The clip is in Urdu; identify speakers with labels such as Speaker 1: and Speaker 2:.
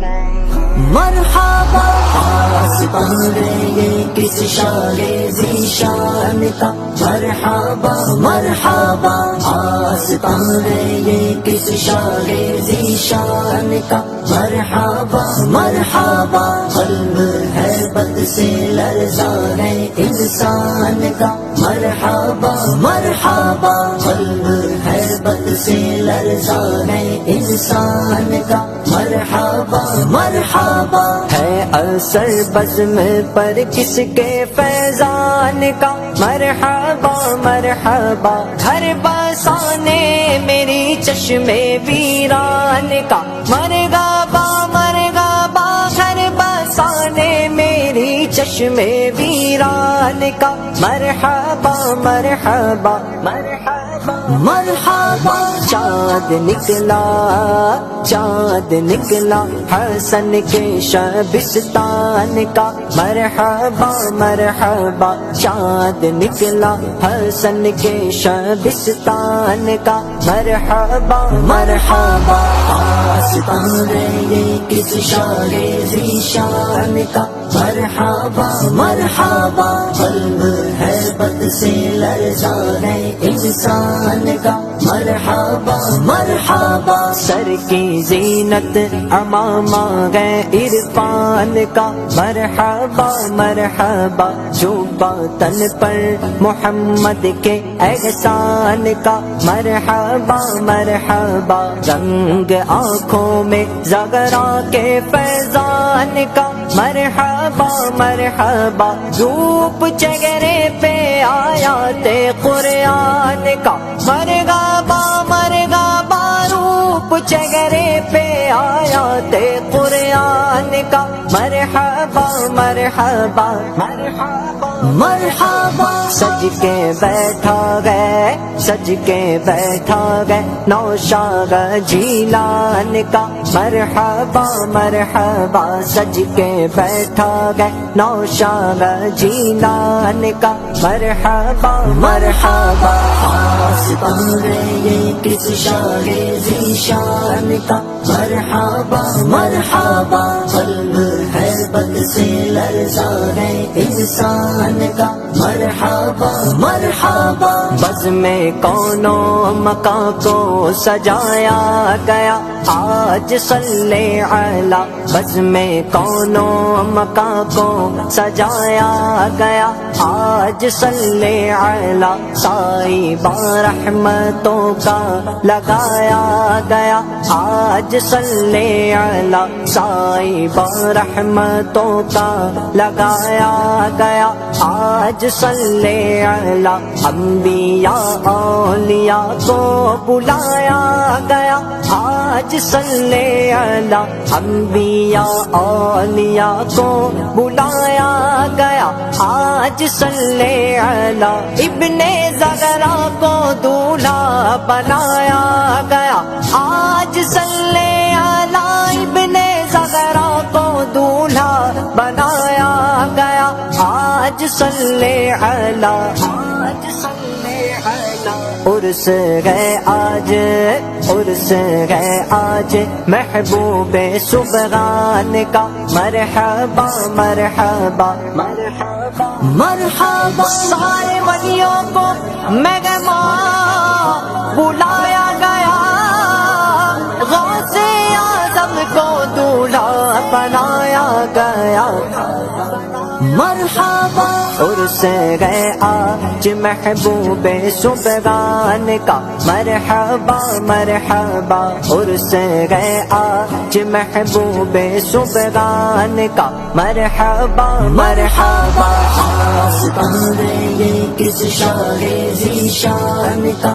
Speaker 1: مرحبا آسمان یہ کس شان ذیشان کا مرحبا مرحبا آسمان یہ کس شان ذیشان کا مرحبا مرحبا قلب ہے بد سے لرزا ہے انسان کا مرحبا مرحبا قلب ہے بد سے لرزا ہے انسان کا مرحبا مرحبا ہے اثر بزم پر کس کے فیضان کا مرحبا مرحبا گھر بسانے میری چشمے ویران کا مرحبا مرحبا گھر بسانے میری چشمے ویران کا مرحبا مرحبا مرحبا مرحبا چاند نکلا حسن کے شبستان کا مرحبا مرحبا چاند نکلا حسن کے شبستان کا مرحبا مرحبا آسمان یہ کس شان ذیشان کا مرحبا مرحبا قلب ہے بد سے لرزا ہے انسان کا مرحبا مرحبا سر کی زینت امامہ گئے عرفان کا مرحبا مرحبا جو باطن پر محمد کے احسان کا مرحبا مرحبا رنگ آنکھوں میں زغرا کے فیضان کا مرحبا مرحبا دھوپ چہرے پہ آیات قرآن کا مرحبا مرحبا روپ چہرے پہ آیات قرآن کا مرحبا مرحبا مرحبا مرحبا سج کے بیٹھا گئے نوشاغ جیلان کا مرحبا مرحبا سج کے بیٹھا گئے نوشاغ جیلان کا مرحبا مرحبا آسمان یہ کس شان ذیشان کا مرحبا مرحبا قلب ہے بد سے لرزا ہے انسان کا مرحبا مرحبا بزم کونوں مکان کو سجایا گیا آج صلی علی بزم کونوں مکان کو سجایا گیا آج صلی علی صاحب رحمتوں کا لگایا گیا آج صلی علی صاحب رحمتوں کا لگایا گیا آج صلی علی انبیاء اولیاء کو بلایا گیا آج صلی علی انبیاء اولیاء کو بلایا گیا آج صلی علی ابن زغرا کو دولہا بنایا گیا آج صلی علی ابن زغرا کو دولہا بنایا گیا آج صلی علی آج صلی علی عرس گئے آج محبوب سبحان کا مرحبا مرحبا مرحبا مرحبا سارے ولیوں کو مہمان بلایا گیا غوث اعظم کو دولہا بنایا گیا مرحبا عرس گئے آج محبوب سبحان کا مرحبا مرحبا عرس گئے آج محبوب سبحان کا مرحبا مرحبا آسمان یہ کس شان ذیشان کا